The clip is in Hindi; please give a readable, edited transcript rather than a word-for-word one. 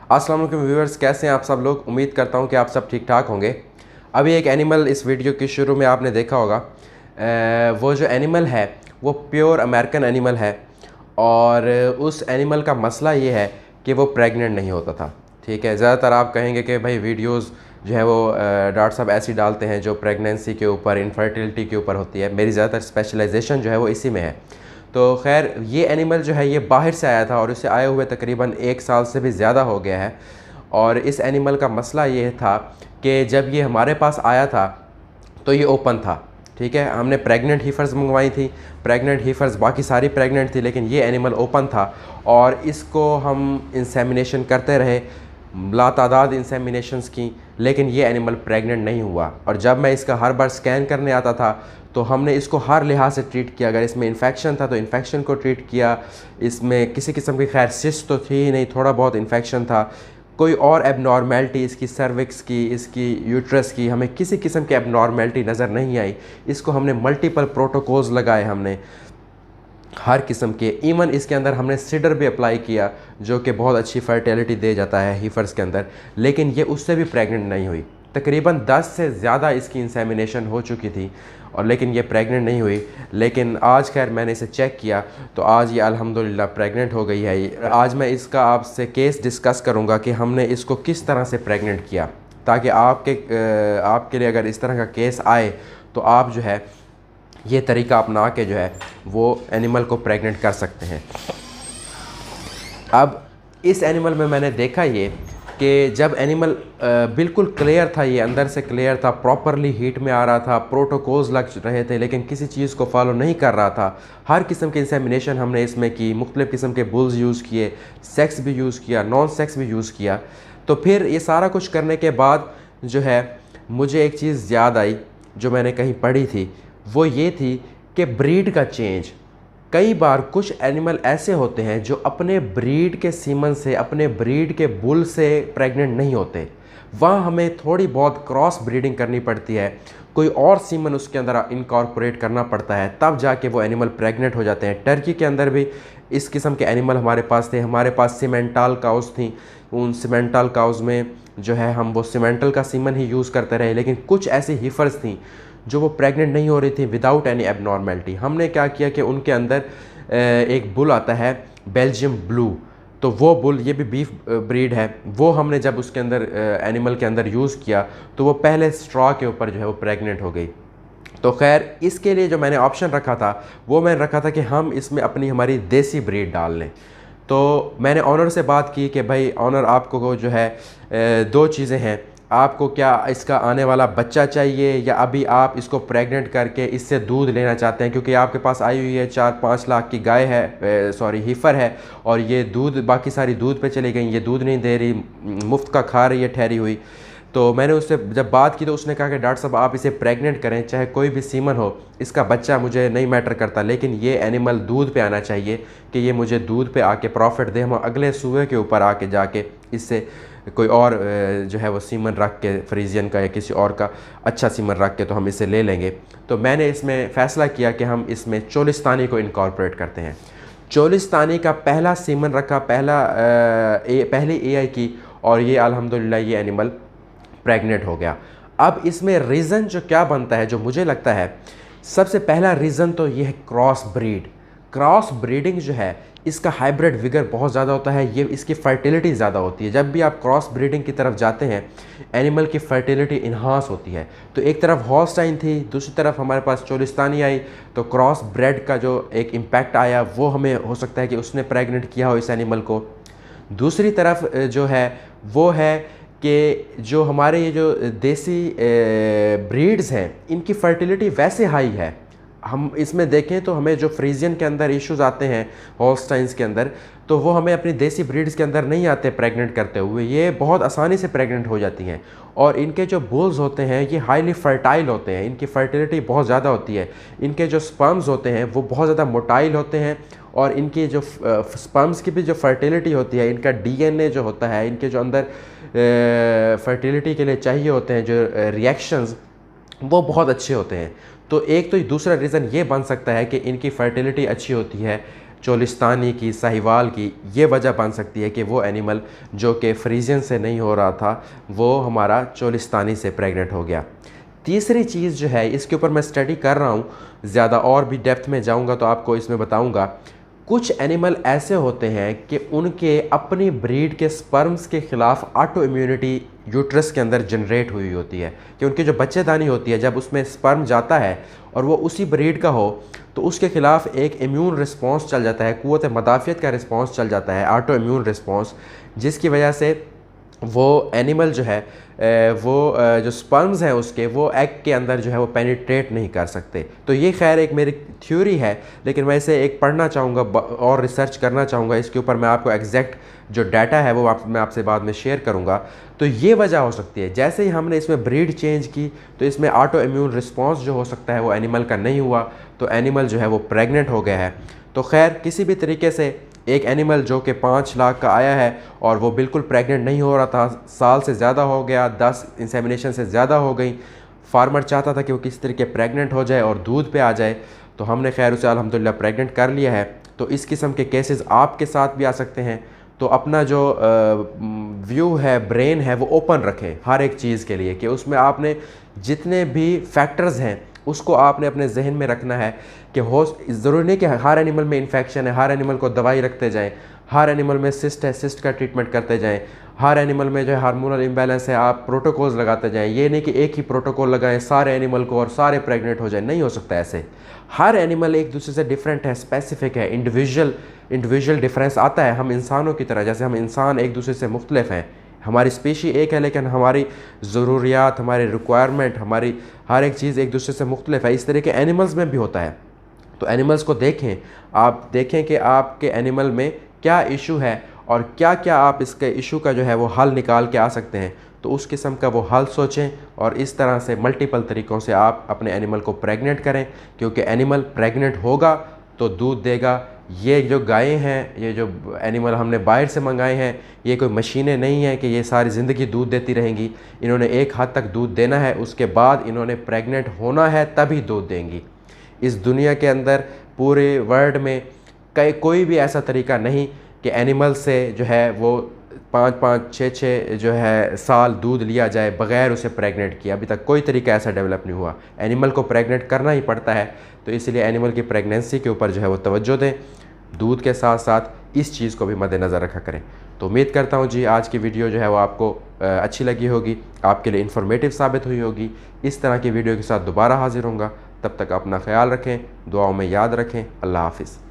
अस्सलाम वालेकुम व्यूअर्स, कैसे हैं आप सब लोग। उम्मीद करता हूं कि आप सब ठीक ठाक होंगे। अभी एक एनिमल इस वीडियो के शुरू में आपने देखा होगा। वो जो एनिमल है वो प्योर अमेरिकन एनिमल है और उस एनिमल का मसला ये है कि वो प्रेग्नेंट नहीं होता था। ठीक है, ज़्यादातर आप कहेंगे कि भाई वीडियोस जो है वो डॉक्टर साहब ऐसी डालते हैं जो प्रेगनेंसी के ऊपर, इनफर्टिलिटी के ऊपर होती है। मेरी ज़्यादातर स्पेशलाइजेशन जो है वो इसी में है। तो खैर ये एनिमल जो है ये बाहर से आया था और इसे आए हुए तकरीबन 1 साल से भी ज़्यादा हो गया है। और इस एनिमल का मसला ये था कि जब ये हमारे पास आया था तो ये ओपन था। ठीक है, हमने प्रेग्नेंट हीफर्स मंगवाई थी, प्रेग्नेंट हीफर्स बाकी सारी प्रेग्नेंट थी, लेकिन ये एनिमल ओपन था और इसको हम इंसेमिनेशन करते रहे, लातादाद इंसेमिनेशंस की, लेकिन ये एनिमल प्रेग्नेंट नहीं हुआ। और जब मैं इसका हर बार स्कैन करने आता था तो हमने इसको हर लिहाज से ट्रीट किया। अगर इसमें इन्फेक्शन था तो इन्फेक्शन को ट्रीट किया, इसमें किसी किस्म की खैर सिस्ट तो थी ही नहीं, थोड़ा बहुत इन्फेक्शन था, कोई और एबनॉर्मेलिटी इसकी सर्विक्स की, इसकी यूट्रस की, हमें किसी किस्म की एबनॉर्मेलिटी नज़र नहीं आई। इसको हमने मल्टीपल प्रोटोकॉल्स लगाए, हमने हर किस्म के, इवन इसके अंदर हमने सीडर भी अप्लाई किया जो कि बहुत अच्छी फर्टिलिटी दे जाता है हीफर्स के अंदर, लेकिन ये उससे भी प्रेग्नेंट नहीं हुई। तकरीबन 10 से ज़्यादा इसकी इंसेमिनेशन हो चुकी थी और लेकिन ये प्रेग्नेंट नहीं हुई। लेकिन आज खैर मैंने इसे चेक किया तो आज ये अल्हम्दुलिल्लाह प्रेग्नेंट हो गई है। आज मैं इसका आपसे केस डिस्कस करूँगा कि हमने इसको किस तरह से प्रेग्नेंट किया, ताकि आपके लिए अगर इस तरह का केस आए तो आप जो है ये तरीका अपना के जो है वो एनिमल को प्रेग्नेंट कर सकते हैं। अब इस एनिमल में मैंने देखा ये कि जब एनिमल बिल्कुल क्लियर था, ये अंदर से क्लियर था, प्रॉपरली हीट में आ रहा था, प्रोटोकॉल्स लग रहे थे, लेकिन किसी चीज़ को फॉलो नहीं कर रहा था। हर किस्म की इंसेमिनेशन हमने इसमें की, मुख्तलिफ़ किस्म के बुल्स यूज़ किए, सेक्स भी यूज़ किया, नॉन सेक्स भी यूज़ किया। तो फिर ये सारा कुछ करने के बाद जो है मुझे एक चीज़ याद आई जो मैंने कहीं पढ़ी थी, वो ये थी कि ब्रीड का चेंज, कई बार कुछ एनिमल ऐसे होते हैं जो अपने ब्रीड के सीमन से, अपने ब्रीड के बुल से प्रेग्नेंट नहीं होते। वहाँ हमें थोड़ी बहुत क्रॉस ब्रीडिंग करनी पड़ती है, कोई और सीमन उसके अंदर इनकॉर्पोरेट करना पड़ता है, तब जाके वो एनिमल प्रेग्नेंट हो जाते हैं। टर्की के अंदर भी इस किस्म के एनिमल हमारे पास थे। हमारे पास सीमेंटल काउस थी, उन सीमेंटल काउस में जो है हम वो सीमेंटल का सीमन ही यूज़ करते रहे, लेकिन कुछ ऐसी हीफर्स थी जो वो प्रेग्नेंट नहीं हो रही थी विदाउट एनी एबनॉर्मेलिटी। हमने क्या किया कि उनके अंदर एक बुल आता है बेल्जियम ब्लू, तो वो बुल, ये भी बीफ ब्रीड है, वो हमने जब उसके अंदर एनिमल के अंदर यूज़ किया तो वो पहले स्ट्रॉ के ऊपर जो है वो प्रेग्नेंट हो गई। तो खैर इसके लिए जो मैंने ऑप्शन रखा था वो मैंने रखा था कि हम इसमें अपनी हमारी देसी ब्रीड डाल लें। तो मैंने ऑनर से बात की कि भाई ऑनर, आपको जो है 2 चीज़ें हैं, आपको क्या इसका आने वाला बच्चा चाहिए या अभी आप इसको प्रेग्नेंट करके इससे दूध लेना चाहते हैं, क्योंकि आपके पास आई हुई है 4-5 लाख की गाय है, सॉरी हीफर है, और ये दूध, बाकी सारी दूध पे चली गई, ये दूध नहीं दे रही, मुफ्त का खा रही है ठहरी हुई। तो मैंने उससे जब बात की तो उसने कहा कि डॉक्टर साहब आप इसे प्रेग्नेंट करें, चाहे कोई भी सीमन हो, इसका बच्चा मुझे नहीं मैटर करता, लेकिन ये एनिमल दूध पे आना चाहिए कि ये मुझे दूध पे आके प्रॉफिट दे, हम अगले सूबे के ऊपर आके जाके इससे कोई और जो है वो सीमन रख के, फ्रीजियन का या किसी और का अच्छा सीमन रख के तो हम इसे ले लेंगे। तो मैंने इसमें फ़ैसला किया कि हम इसमें चोलिस्तानी को इनकॉर्पोरेट करते हैं। चोलिस्तानी का पहला सीमन रखा, पहली एआई की, और ये अल्हम्दुलिल्लाह ये एनिमल प्रेग्नेंट हो गया। अब इसमें रीज़न जो क्या बनता है, जो मुझे लगता है सबसे पहला रीज़न तो ये है क्रॉस ब्रीड। क्रॉस ब्रीडिंग जो है इसका हाइब्रिड विगर बहुत ज़्यादा होता है, ये इसकी फर्टिलिटी ज़्यादा होती है। जब भी आप क्रॉस ब्रीडिंग की तरफ जाते हैं एनिमल की फर्टिलिटी इन्हांस होती है। तो एक तरफ हॉल्स्टाइन थी, दूसरी तरफ हमारे पास चोलिस्तानी आई, तो क्रॉस ब्रेड का जो एक इम्पैक्ट आया वो हमें हो सकता है कि उसने प्रेग्नेंट किया हो इस एनिमल को। दूसरी तरफ जो है वो है कि जो हमारे ये जो देसी ब्रीड्स हैं इनकी फर्टिलिटी वैसे हाई है। हम इसमें देखें तो हमें जो फ्रीजियन के अंदर इश्यूज़ आते हैं हॉल्स्टाइन्स के अंदर, तो वो हमें अपनी देसी ब्रीड्स के अंदर नहीं आते प्रेग्नेंट करते हुए, ये बहुत आसानी से प्रेग्नेंट हो जाती हैं। और इनके जो बुल्स होते हैं ये हाईली फर्टाइल होते हैं, इनकी फर्टिलिटी बहुत ज़्यादा होती है। इनके जो स्पर्म्स होते हैं वो बहुत ज़्यादा मोटाइल होते हैं, और इनकी जो स्पर्म्स की भी जो फर्टिलिटी होती है, इनका डीएनए जो होता है, इनके जो अंदर फर्टिलिटी के लिए चाहिए होते हैं जो रिएक्शंस, वो बहुत अच्छे होते हैं। तो एक तो दूसरा रीज़न ये बन सकता है कि इनकी फर्टिलिटी अच्छी होती है। चोलिस्तानी की, साहिवाल की, ये वजह बन सकती है कि वो एनिमल जो कि फ्रीजियन से नहीं हो रहा था वो हमारा चोलिस्तानी से प्रेग्नेंट हो गया। तीसरी चीज़ जो है, इसके ऊपर मैं स्टडी कर रहा हूँ, ज़्यादा और भी डेप्थ में जाऊँगा तो आपको इसमें बताऊँगा। कुछ एनिमल ऐसे होते हैं कि उनके अपनी ब्रीड के स्पर्म्स के ख़िलाफ़ ऑटो इम्यूनिटी यूट्रस के अंदर जनरेट हुई होती है, कि उनकी जो बच्चेदानी होती है जब उसमें स्पर्म जाता है और वो उसी ब्रीड का हो तो उसके ख़िलाफ़ एक इम्यून रिस्पॉन्स चल जाता है, क़ुव्वत मदाफ़ियत का रिस्पॉन्स चल जाता है, ऑटो इम्यून रिस्पॉन्स, जिसकी वजह से वो एनिमल जो है जो स्पर्म्स हैं उसके, वो एग के अंदर जो है वो पेनिट्रेट नहीं कर सकते। तो ये खैर एक मेरी थ्योरी है, लेकिन मैं इसे एक पढ़ना चाहूँगा और रिसर्च करना चाहूँगा इसके ऊपर। मैं आपको एग्जैक्ट जो डाटा है वो मैं आपसे बाद में शेयर करूँगा। तो ये वजह हो सकती है, जैसे ही हमने इसमें ब्रीड चेंज की तो इसमें ऑटो इम्यून रिस्पॉन्स जो हो सकता है वो एनिमल का नहीं हुआ, तो एनिमल जो है वो प्रेग्नेंट हो गया है। तो खैर किसी भी तरीके से एक एनिमल जो कि 5 लाख का आया है और वो बिल्कुल प्रेग्नेंट नहीं हो रहा था, साल से ज़्यादा हो गया, 10 इंसेमिनेशन से ज़्यादा हो गई, फार्मर चाहता था कि वो किस तरीके प्रेग्नेंट हो जाए और दूध पे आ जाए, तो हमने खैर उसे अल्हम्दुलिल्लाह प्रेग्नेंट कर लिया है। तो इस किस्म के केसेस आपके साथ भी आ सकते हैं। तो अपना जो व्यू है, ब्रेन है, वो ओपन रखें हर एक चीज़ के लिए, कि उसमें आपने जितने भी फैक्टर्स हैं उसको आपने अपने जहन में रखना है कि हो ज़रूरी नहीं कि हर एनिमल में इन्फेक्शन है, हर एनिमल को दवाई रखते जाएं, हर एनिमल में सिस्ट है, सिस्ट का ट्रीटमेंट करते जाएं, हर एनिमल में जो है हार्मोनल इम्बैलेंस है, आप प्रोटोकॉल्स लगाते जाएं। ये नहीं कि एक ही प्रोटोकॉल लगाएं सारे एनिमल को और सारे प्रेग्नेंट हो जाए, नहीं हो सकता ऐसे। हर एनिमल एक दूसरे से डिफरेंट है, स्पेसिफिक है, इंडिविजुअल डिफरेंस आता है। हम इंसानों की तरह, जैसे हम इंसान एक दूसरे से मुख्तलिफ हैं, हमारी स्पीशी एक है लेकिन हमारी ज़रूरियात, हमारी रिक्वायरमेंट, हमारी हर एक चीज़ एक दूसरे से मुख्तलिफ है। इस तरह के एनिमल्स में भी होता है। तो एनिमल्स को देखें, आप देखें कि आपके एनिमल में क्या इशू है और क्या क्या आप इसके इशू का जो है वो हल निकाल के आ सकते हैं। तो उस किस्म का वो हल सोचें और इस तरह से मल्टीपल तरीक़ों से आप अपने एनिमल को प्रेग्नेंट करें, क्योंकि एनिमल प्रेग्नेंट होगा तो दूध देगा। ये जो गायें हैं, ये जो एनिमल हमने बाहर से मंगाए हैं, ये कोई मशीनें नहीं हैं कि ये सारी ज़िंदगी दूध देती रहेंगी। इन्होंने एक हद तक दूध देना है, उसके बाद इन्होंने प्रेग्नेंट होना है, तभी दूध देंगी। इस दुनिया के अंदर पूरे वर्ल्ड में कोई भी ऐसा तरीका नहीं कि एनिमल से जो है वो 5-5, 6-6 जो है साल दूध लिया जाए बग़ैर उसे प्रेग्नेंट किया। अभी तक कोई तरीका ऐसा डेवलप नहीं हुआ। एनिमल को प्रेग्नेंट करना ही पड़ता है। तो इसलिए एनिमल की प्रेगनेंसी के ऊपर जो है वो तवज्जो दें, दूध के साथ साथ इस चीज़ को भी मद्देनज़र रखा करें। तो उम्मीद करता हूँ जी आज की वीडियो जो है वो आपको अच्छी लगी होगी, आपके लिए इन्फॉर्मेटिव साबित हुई होगी। इस तरह की वीडियो के साथ दोबारा हाजिर होऊंगा। तब तक अपना ख्याल रखें, दुआओं में याद रखें। अल्लाह हाफ़िज़।